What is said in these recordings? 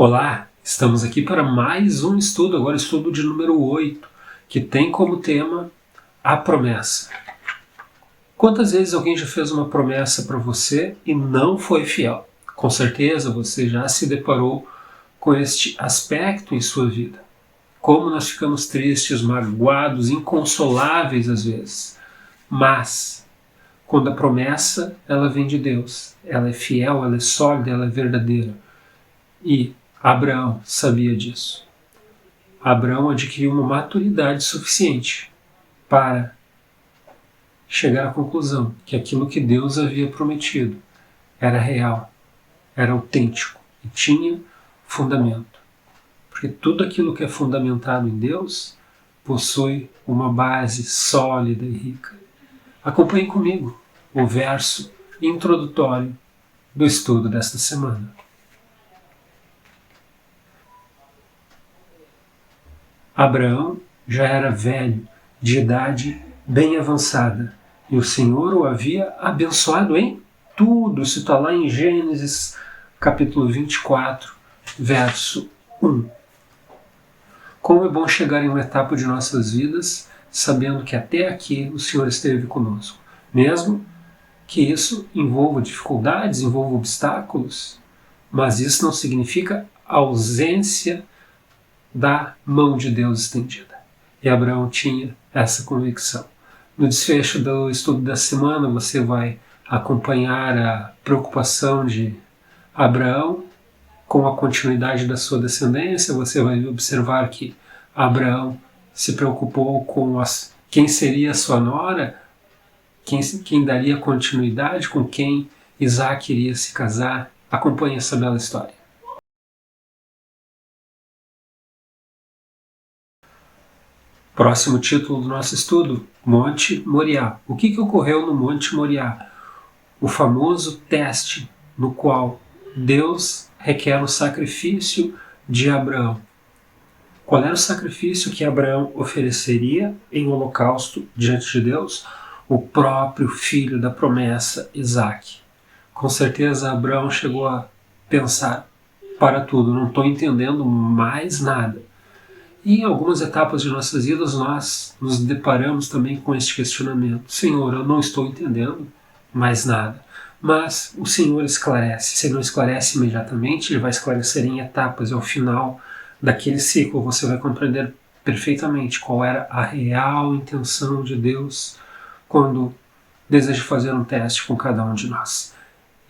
Olá, estamos aqui para mais um estudo, agora estudo de número 8, que tem como tema a promessa. Quantas vezes alguém já fez uma promessa para você e não foi fiel? Com certeza você já se deparou com este aspecto em sua vida. Como nós ficamos tristes, magoados, inconsoláveis às vezes. Mas, quando a promessa ela vem de Deus, ela é fiel, ela é sólida, ela é verdadeira. E Abraão sabia disso. Abraão adquiriu uma maturidade suficiente para chegar à conclusão que aquilo que Deus havia prometido era real, era autêntico e tinha fundamento. Porque tudo aquilo que é fundamentado em Deus possui uma base sólida e rica. Acompanhe comigo o verso introdutório do estudo desta semana. Abraão já era velho, de idade bem avançada, e o Senhor o havia abençoado em tudo. Isso está lá em Gênesis capítulo 24, verso 1. Como é bom chegar em uma etapa de nossas vidas sabendo que até aqui o Senhor esteve conosco, mesmo que isso envolva dificuldades, envolva obstáculos, mas isso não significa ausência da mão de Deus estendida. E Abraão tinha essa convicção. No desfecho do estudo da semana, você vai acompanhar a preocupação de Abraão com a continuidade da sua descendência. Você vai observar que Abraão se preocupou com quem seria a sua nora, quem daria continuidade, com quem Isaac iria se casar. Acompanhe essa bela história. Próximo título do nosso estudo, Monte Moriá. O que ocorreu no Monte Moriá? O famoso teste no qual Deus requer o sacrifício de Abraão. Qual era o sacrifício que Abraão ofereceria em holocausto diante de Deus? O próprio filho da promessa, Isaac. Com certeza Abraão chegou a pensar, para tudo, não estou entendendo mais nada. E em algumas etapas de nossas vidas nós nos deparamos também com este questionamento. Senhor, eu não estou entendendo mais nada. Mas o Senhor esclarece. Se Ele não esclarece imediatamente, Ele vai esclarecer em etapas. E ao final daquele ciclo você vai compreender perfeitamente qual era a real intenção de Deus quando deseja fazer um teste com cada um de nós.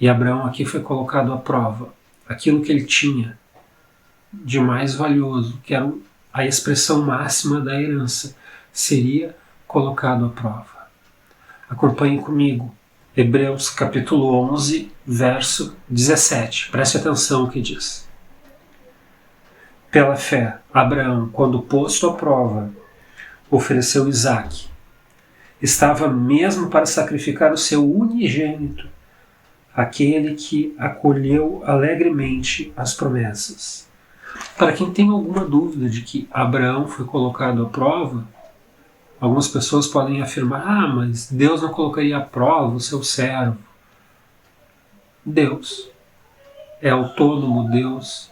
E Abraão aqui foi colocado à prova. Aquilo que ele tinha de mais valioso, que era a expressão máxima da herança, seria colocado à prova. Acompanhe comigo Hebreus capítulo 11, verso 17. Preste atenção no que diz. Pela fé, Abraão, quando posto à prova, ofereceu Isaque. Estava mesmo para sacrificar o seu unigênito, aquele que acolheu alegremente as promessas. Para quem tem alguma dúvida de que Abraão foi colocado à prova, algumas pessoas podem afirmar, mas Deus não colocaria à prova o seu servo. Deus é autônomo, Deus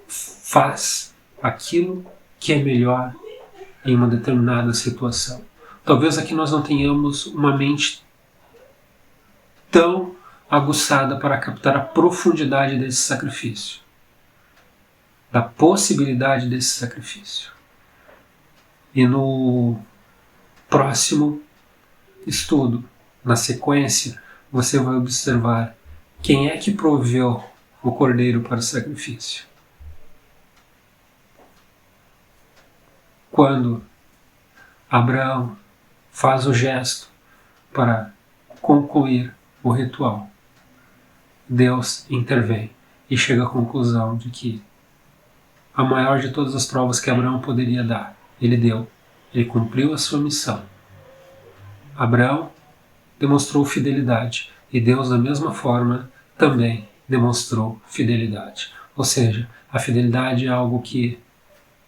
faz aquilo que é melhor em uma determinada situação. Talvez aqui nós não tenhamos uma mente tão aguçada para captar a profundidade desse sacrifício, da possibilidade desse sacrifício. E no próximo estudo, na sequência, você vai observar quem é que proveu o cordeiro para o sacrifício. Quando Abraão faz o gesto para concluir o ritual, Deus intervém e chega à conclusão de que a maior de todas as provas que Abraão poderia dar, ele deu. Ele cumpriu a sua missão. Abraão demonstrou fidelidade e Deus, da mesma forma, também demonstrou fidelidade. Ou seja, a fidelidade é algo que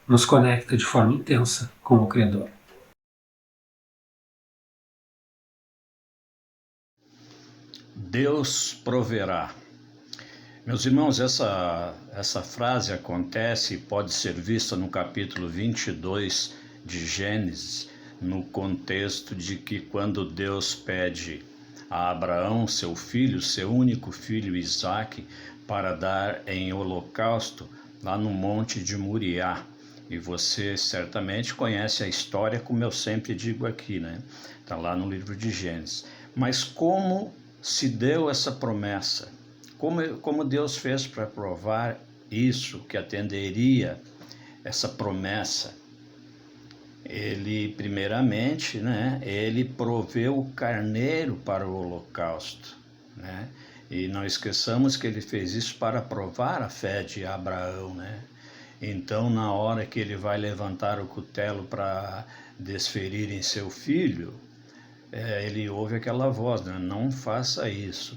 nos conecta de forma intensa com o Criador. Deus proverá. Meus irmãos, essa frase acontece e pode ser vista no capítulo 22 de Gênesis, no contexto de que quando Deus pede a Abraão, seu único filho Isaque, para dar em holocausto lá no monte de Moriá. E você certamente conhece a história, como eu sempre digo aqui, né? Está lá no livro de Gênesis. Mas como se deu essa promessa? Como Deus fez para provar isso, que atenderia essa promessa? Ele, primeiramente, né, ele proveu o carneiro para o holocausto, né? E não esqueçamos que ele fez isso para provar a fé de Abraão, né? Então, na hora que ele vai levantar o cutelo para desferir em seu filho, ele ouve aquela voz, né? Não faça isso.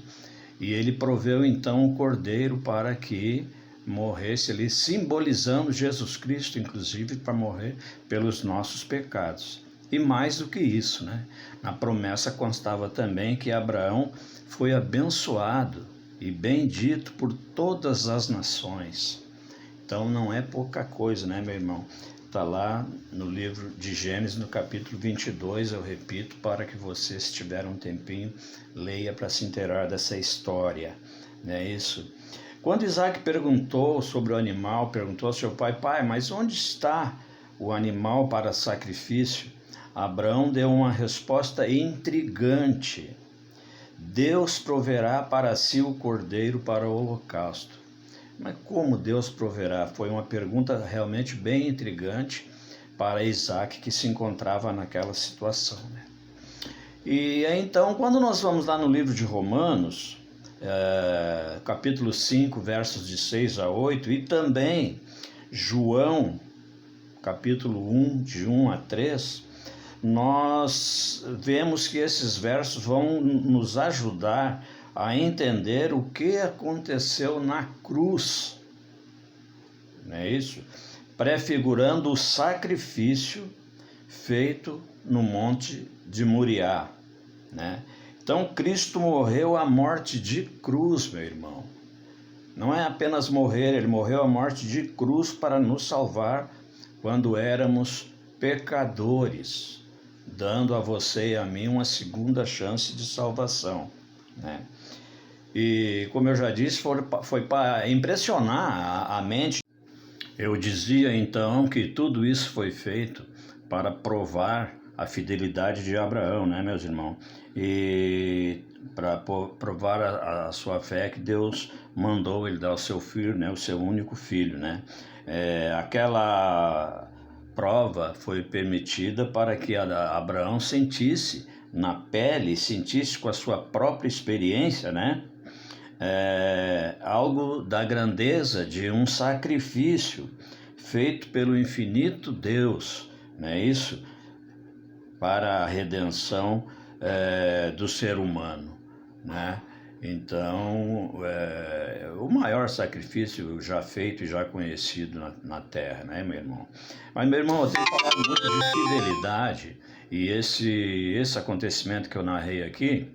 E ele proveu então o cordeiro para que morresse ali, simbolizando Jesus Cristo, inclusive, para morrer pelos nossos pecados. E mais do que isso, né? Na promessa constava também que Abraão foi abençoado e bendito por todas as nações. Então não é pouca coisa, né, meu irmão? Está lá no livro de Gênesis, no capítulo 22, eu repito, para que você, se tiver um tempinho, leia para se inteirar dessa história, não é isso? Quando Isaac perguntou sobre o animal, perguntou ao seu pai, pai, mas onde está o animal para sacrifício? Abraão deu uma resposta intrigante. Deus proverá para si o cordeiro para o holocausto. Mas como Deus proverá? Foi uma pergunta realmente bem intrigante para Isaac, que se encontrava naquela situação, né? E então, quando nós vamos lá no livro de Romanos, capítulo 5, versos de 6 a 8, e também João, capítulo 1, de 1 a 3, nós vemos que esses versos vão nos ajudar a entender o que aconteceu na cruz, não é isso? Prefigurando o sacrifício feito no monte de Moriá, né? Então Cristo morreu a morte de cruz, meu irmão. Não é apenas morrer, ele morreu a morte de cruz para nos salvar quando éramos pecadores, dando a você e a mim uma segunda chance de salvação, né? E como eu já disse, foi para impressionar a mente. Eu dizia então que tudo isso foi feito para provar a fidelidade de Abraão, né, meus irmãos? E para provar a sua fé, que Deus mandou ele dar o seu filho, né, o seu único filho, né? Aquela prova foi permitida para que Abraão sentisse na pele, sentisse com a sua própria experiência, né? Algo da grandeza de um sacrifício feito pelo infinito Deus, não é isso? Para a redenção do ser humano, né? Então, o maior sacrifício já feito e já conhecido na Terra, né, meu irmão? Mas, meu irmão, eu tenho falado muito de fidelidade, e esse acontecimento que eu narrei aqui,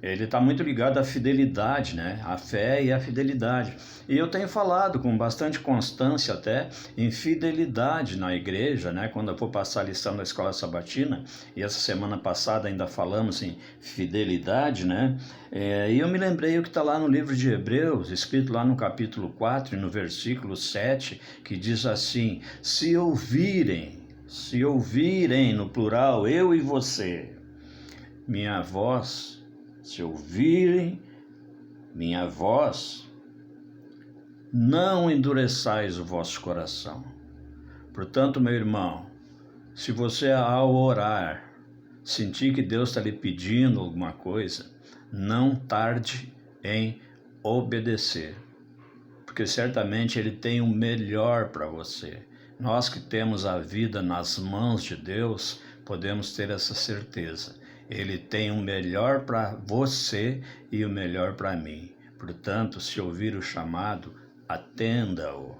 ele está muito ligado à fidelidade, né? À fé e à fidelidade. E eu tenho falado com bastante constância até em fidelidade na igreja, né? Quando eu for passar a lição da escola sabatina, e essa semana passada ainda falamos em fidelidade, né? E eu me lembrei o que está lá no livro de Hebreus, escrito lá no capítulo 4 e no versículo 7, que diz assim: se ouvirem no plural, eu e você, minha voz, se ouvirem minha voz, não endureçais o vosso coração. Portanto, meu irmão, se você ao orar sentir que Deus está lhe pedindo alguma coisa, não tarde em obedecer, porque certamente Ele tem o melhor para você. Nós que temos a vida nas mãos de Deus, podemos ter essa certeza. Ele tem o melhor para você e o melhor para mim. Portanto, se ouvir o chamado, atenda-o.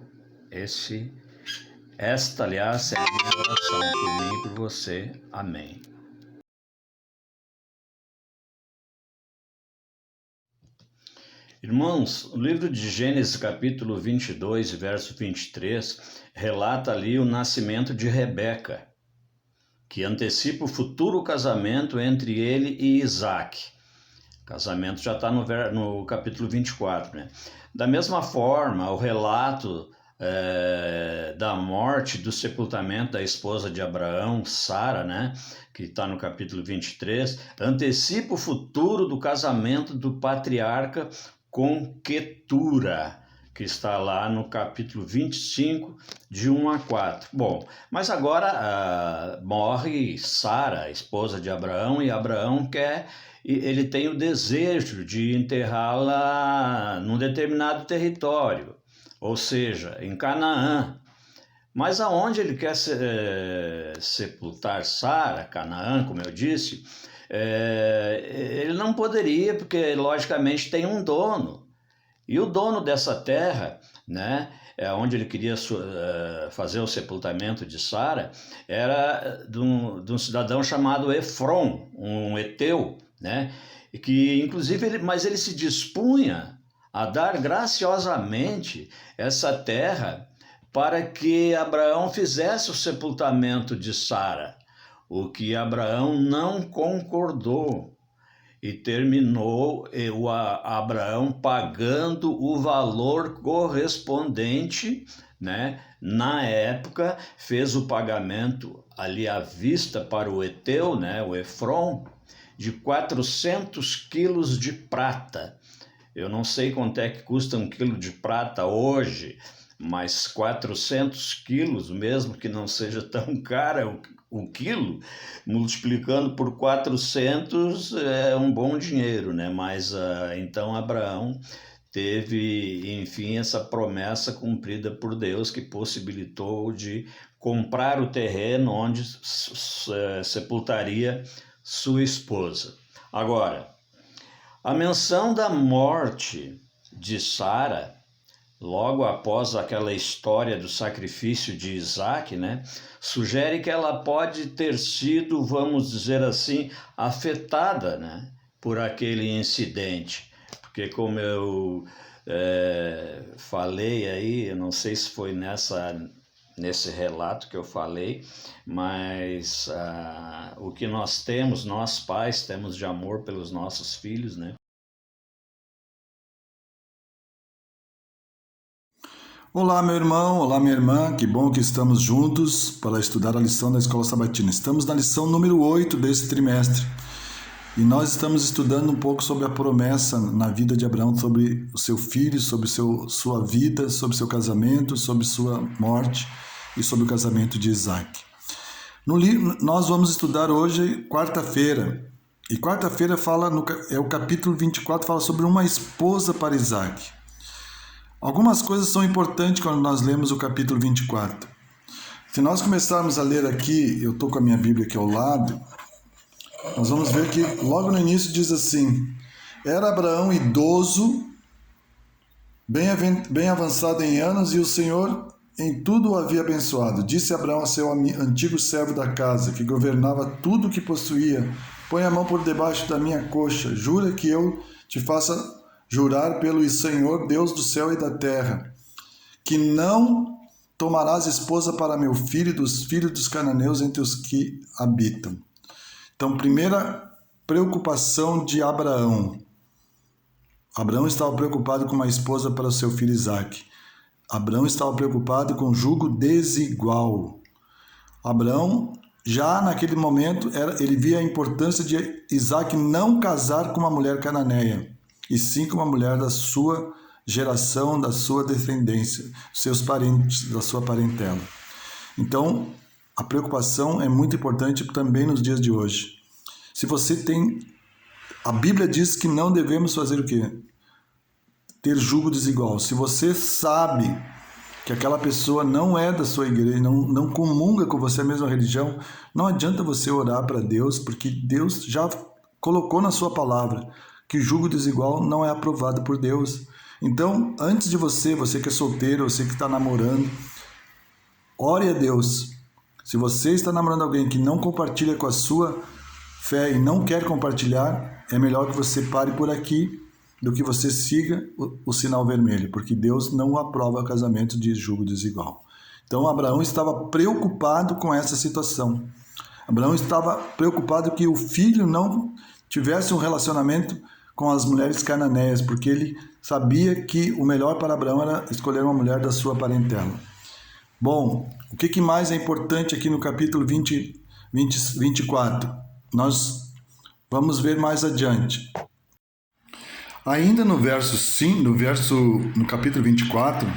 Esta, aliás, é a minha oração por mim e por você. Amém. Irmãos, o livro de Gênesis, capítulo 22, verso 23, relata ali o nascimento de Rebeca, que antecipa o futuro casamento entre ele e Isaac. O casamento já está no capítulo 24, né? Da mesma forma, o relato da morte, do sepultamento da esposa de Abraão, Sara, né, que está no capítulo 23, antecipa o futuro do casamento do patriarca com Quetura, que está lá no capítulo 25, de 1 a 4. Bom, mas agora morre Sara, esposa de Abraão, e Abraão ele tem o desejo de enterrá-la num determinado território, ou seja, em Canaã. Mas aonde ele quer sepultar Sara, Canaã, como eu disse, ele não poderia, porque logicamente tem um dono. E o dono dessa terra, né, onde ele queria fazer o sepultamento de Sara, era de um cidadão chamado Efron, um heteu, né, que inclusive mas ele se dispunha a dar graciosamente essa terra para que Abraão fizesse o sepultamento de Sara, o que Abraão não concordou, e terminou Abraão pagando o valor correspondente, né? Na época, fez o pagamento ali à vista para o heteu, né? O Efron, de 400 quilos de prata. Eu não sei quanto é que custa 1 quilo de prata hoje, mas 400 quilos, mesmo que não seja tão cara o quilo, multiplicando por 400 é um bom dinheiro, né? Mas então Abraão teve, enfim, essa promessa cumprida por Deus, que possibilitou de comprar o terreno onde sepultaria sua esposa. Agora, a menção da morte de Sara, logo após aquela história do sacrifício de Isaac, né, sugere que ela pode ter sido, vamos dizer assim, afetada, né, por aquele incidente. Porque como eu falei aí, eu não sei se foi nesse relato que eu falei, mas o que nós temos, nós pais, temos de amor pelos nossos filhos, né? Olá, meu irmão, olá, minha irmã, que bom que estamos juntos para estudar a lição da Escola Sabatina. Estamos na lição número 8 desse trimestre e nós estamos estudando um pouco sobre a promessa na vida de Abraão, sobre o seu filho, sobre sua vida, sobre seu casamento, sobre sua morte e sobre o casamento de Isaac. Nós vamos estudar hoje, quarta-feira, e quarta-feira é o capítulo 24, fala sobre uma esposa para Isaac. Algumas coisas são importantes quando nós lemos o capítulo 24. Se nós começarmos a ler aqui, eu estou com a minha Bíblia aqui ao lado, nós vamos ver que logo no início diz assim: era Abraão idoso, bem avançado em anos, e o Senhor em tudo o havia abençoado. Disse Abraão a seu antigo servo da casa, que governava tudo o que possuía: põe a mão por debaixo da minha coxa, jura que eu te faça jurar pelo Senhor, Deus do céu e da terra, que não tomarás esposa para meu filho e dos filhos dos cananeus entre os que habitam. Então, primeira preocupação de Abraão. Abraão estava preocupado com uma esposa para o seu filho Isaac. Abraão estava preocupado com jugo desigual. Abraão, já naquele momento, ele via a importância de Isaac não casar com uma mulher cananeia, e sim com uma mulher da sua geração, da sua descendência, seus parentes, da sua parentela. Então, a preocupação é muito importante também nos dias de hoje. Se você tem... A Bíblia diz que não devemos fazer o quê? Ter jugo desigual. Se você sabe que aquela pessoa não é da sua igreja, não comunga com você a mesma religião, não adianta você orar para Deus, porque Deus já colocou na sua palavra que jugo desigual não é aprovado por Deus. Então, antes de você que é solteiro, você que está namorando, ore a Deus. Se você está namorando alguém que não compartilha com a sua fé e não quer compartilhar, é melhor que você pare por aqui do que você siga o sinal vermelho, porque Deus não aprova o casamento de julgo desigual. Então Abraão estava preocupado com essa situação. Abraão estava preocupado que o filho não tivesse um relacionamento com as mulheres cananeias, porque ele sabia que o melhor para Abraão era escolher uma mulher da sua parentela. Bom, o que mais é importante aqui no capítulo 24? Nós vamos ver mais adiante. Ainda no capítulo 24,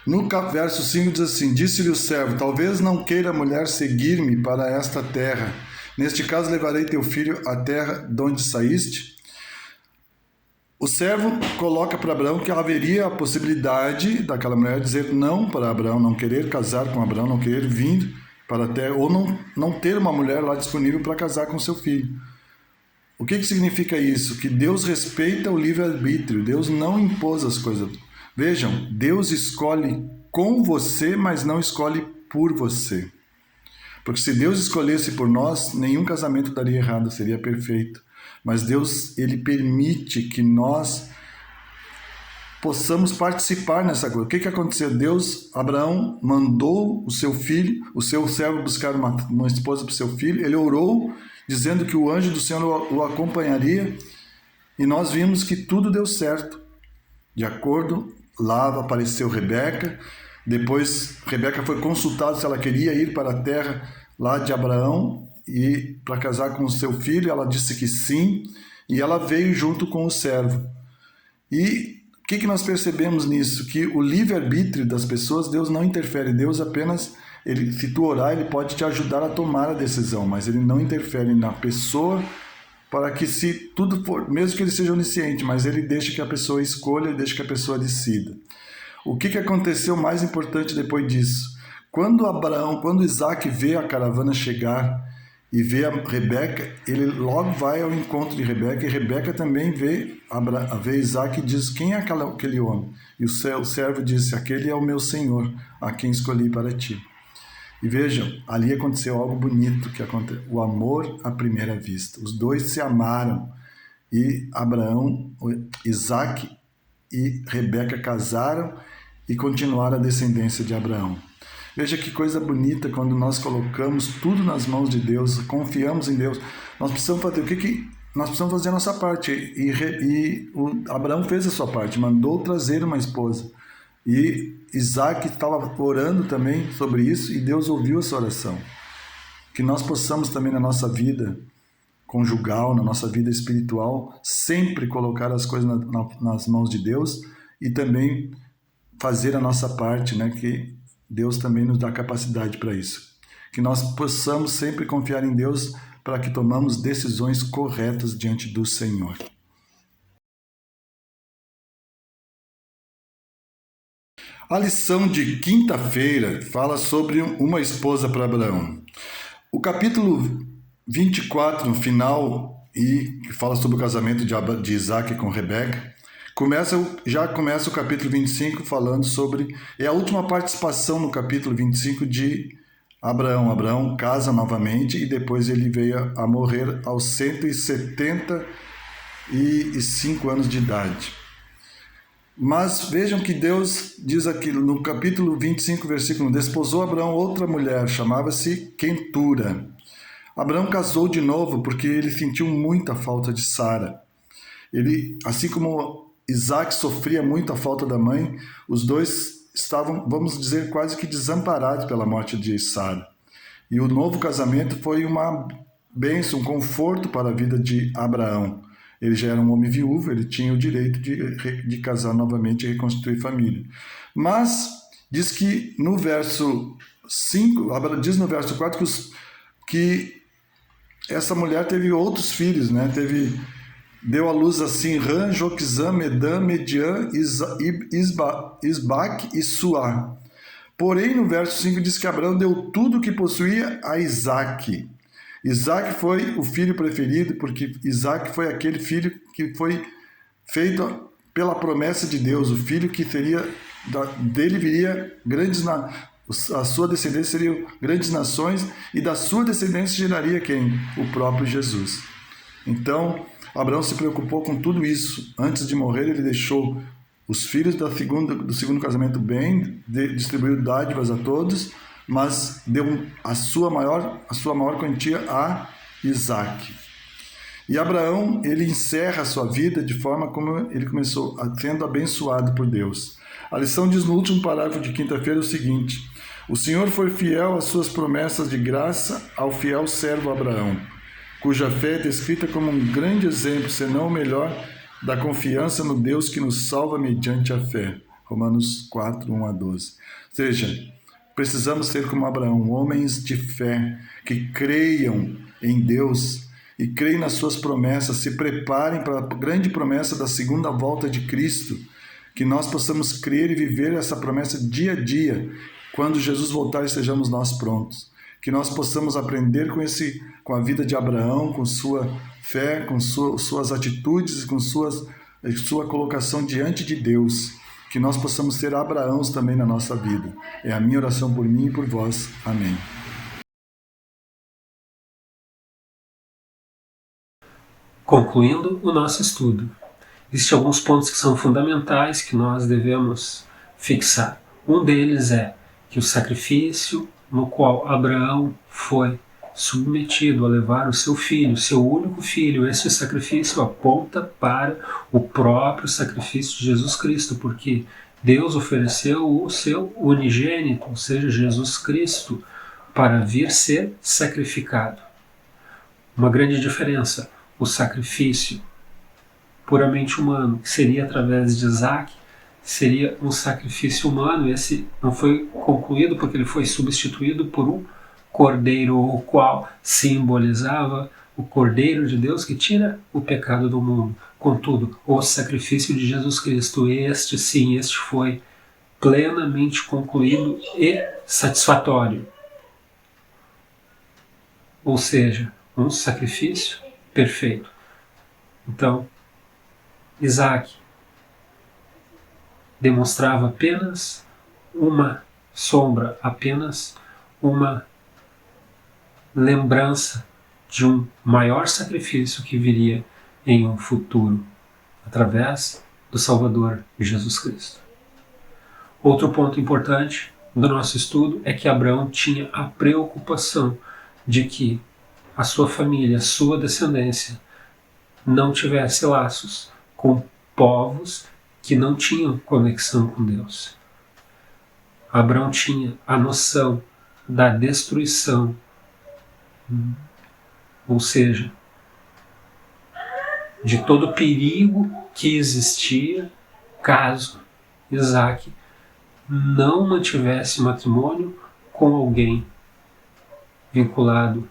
no verso 5 diz assim: disse-lhe o servo, talvez não queira a mulher seguir-me para esta terra. Neste caso levarei teu filho à terra de onde saíste. O servo coloca para Abraão que haveria a possibilidade daquela mulher dizer não para Abraão, não querer casar com Abraão, não querer vir para a terra, ou não ter uma mulher lá disponível para casar com seu filho. O que significa isso? Que Deus respeita o livre-arbítrio, Deus não impôs as coisas. Vejam, Deus escolhe com você, mas não escolhe por você. Porque se Deus escolhesse por nós, nenhum casamento daria errado, seria perfeito. Mas Deus, ele permite que nós possamos participar nessa coisa. O que aconteceu? Abraão mandou o seu filho, o seu servo buscar uma esposa para o seu filho, ele orou, dizendo que o anjo do Senhor o acompanharia, e nós vimos que tudo deu certo. De acordo, lá apareceu Rebeca, depois Rebeca foi consultada se ela queria ir para a terra lá de Abraão e para casar com o seu filho, ela disse que sim, e ela veio junto com o servo. E o que nós percebemos nisso? Que o livre-arbítrio das pessoas, Deus não interfere, Deus apenas, se tu orar, ele pode te ajudar a tomar a decisão, mas ele não interfere na pessoa, para que se tudo for, mesmo que ele seja onisciente, mas ele deixa que a pessoa escolha, ele deixa que a pessoa decida. O que aconteceu mais importante depois disso? Quando Isaac vê a caravana chegar e vê a Rebeca, ele logo vai ao encontro de Rebeca, e Rebeca também vê Isaac e diz, quem é aquele homem? E o servo disse, aquele é o meu Senhor, a quem escolhi para ti. E vejam, ali aconteceu algo bonito, o amor à primeira vista. Os dois se amaram, e Isaac e Rebeca casaram e continuaram a descendência de Abraão. Veja que coisa bonita quando nós colocamos tudo nas mãos de Deus, confiamos em Deus. Nós precisamos fazer nós precisamos fazer a nossa parte. E Abraão fez a sua parte, mandou trazer uma esposa. E Isaac estava orando também sobre isso, e Deus ouviu essa oração. Que nós possamos também na nossa vida conjugal, na nossa vida espiritual, sempre colocar as coisas nas mãos de Deus, e também fazer a nossa parte, né? Que Deus também nos dá capacidade para isso. Que nós possamos sempre confiar em Deus para que tomamos decisões corretas diante do Senhor. A lição de quinta-feira fala sobre uma esposa para Abraão. O capítulo 24, no final, e que fala sobre o casamento de Isaac com Rebeca, já começa o capítulo 25 falando sobre... É a última participação no capítulo 25 de Abraão. Abraão casa novamente e depois ele veio a morrer aos 175 anos de idade. Mas vejam que Deus diz aqui no capítulo 25, versículo 1, desposou Abraão outra mulher, chamava-se Quentura. Abraão casou de novo porque ele sentiu muita falta de Sara. Assim como Isaac sofria muito a falta da mãe, os dois estavam, vamos dizer, quase que desamparados pela morte de Sara. E o novo casamento foi uma bênção, um conforto para a vida de Abraão. Ele já era um homem viúvo, ele tinha o direito de casar novamente e reconstituir família. Mas diz que no verso 5, diz no verso 4 que essa mulher teve outros filhos, né? Deu à luz assim Ram, Joquizã, Medã, Mediã, Isbaque e Suá. Porém, no verso 5 diz que Abraão deu tudo o que possuía a Isaac. Isaac foi o filho preferido, porque Isaac foi aquele filho que foi feito pela promessa de Deus, o filho que dele viria a sua descendência seriam grandes nações, e da sua descendência geraria quem? O próprio Jesus. Então, Abraão se preocupou com tudo isso. Antes de morrer, ele deixou os filhos do segundo casamento bem, distribuiu dádivas a todos, mas deu a sua maior quantia a Isaac. E Abraão, ele encerra a sua vida de forma como ele começou, sendo abençoado por Deus. A lição diz no último parágrafo de quinta-feira o seguinte: o Senhor foi fiel às suas promessas de graça ao fiel servo Abraão, cuja fé é descrita como um grande exemplo, senão o melhor, da confiança no Deus que nos salva mediante a fé. Romanos 4, 1 a 12. Ou seja, precisamos ser como Abraão, homens de fé, que creiam em Deus e creem nas suas promessas, se preparem para a grande promessa da segunda volta de Cristo, que nós possamos crer e viver essa promessa dia a dia, quando Jesus voltar e sejamos nós prontos. Que nós possamos aprender com a vida de Abraão, com sua fé, com suas atitudes, com sua colocação diante de Deus. Que nós possamos ser Abraãos também na nossa vida. É a minha oração por mim e por vós. Amém. Concluindo o nosso estudo, existem alguns pontos que são fundamentais que nós devemos fixar. Um deles é que o sacrifício no qual Abraão foi submetido a levar o seu filho, seu único filho, esse sacrifício aponta para o próprio sacrifício de Jesus Cristo, porque Deus ofereceu o seu unigênito, ou seja, Jesus Cristo, para vir ser sacrificado. Uma grande diferença: o sacrifício puramente humano, que seria através de Isaac, seria um sacrifício humano. Esse não foi concluído porque ele foi substituído por um cordeiro, o qual simbolizava o Cordeiro de Deus que tira o pecado do mundo. Contudo, o sacrifício de Jesus Cristo, este foi plenamente concluído e satisfatório. Ou seja, um sacrifício perfeito. Então, Isaac demonstrava apenas uma sombra, apenas uma lembrança de um maior sacrifício que viria em um futuro, através do Salvador Jesus Cristo. Outro ponto importante do nosso estudo é que Abraão tinha a preocupação de que a sua família, a sua descendência, não tivesse laços com povos que não tinham conexão com Deus. Abraão tinha a noção da destruição, ou seja, de todo o perigo que existia caso Isaac não mantivesse matrimônio com alguém vinculado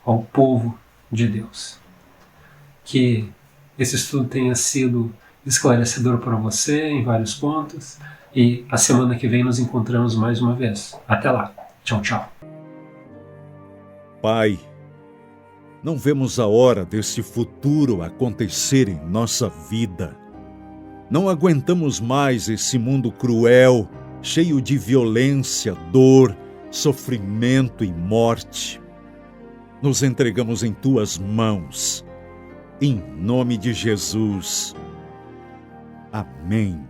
ao povo de Deus. Que esse estudo tenha sido esclarecedor para você em vários pontos, e a semana que vem nos encontramos mais uma vez. Até lá. Tchau, tchau. Pai, não vemos a hora desse futuro acontecer em nossa vida. Não aguentamos mais esse mundo cruel, cheio de violência, dor, sofrimento e morte. Nos entregamos em Tuas mãos. Em nome de Jesus. Amém.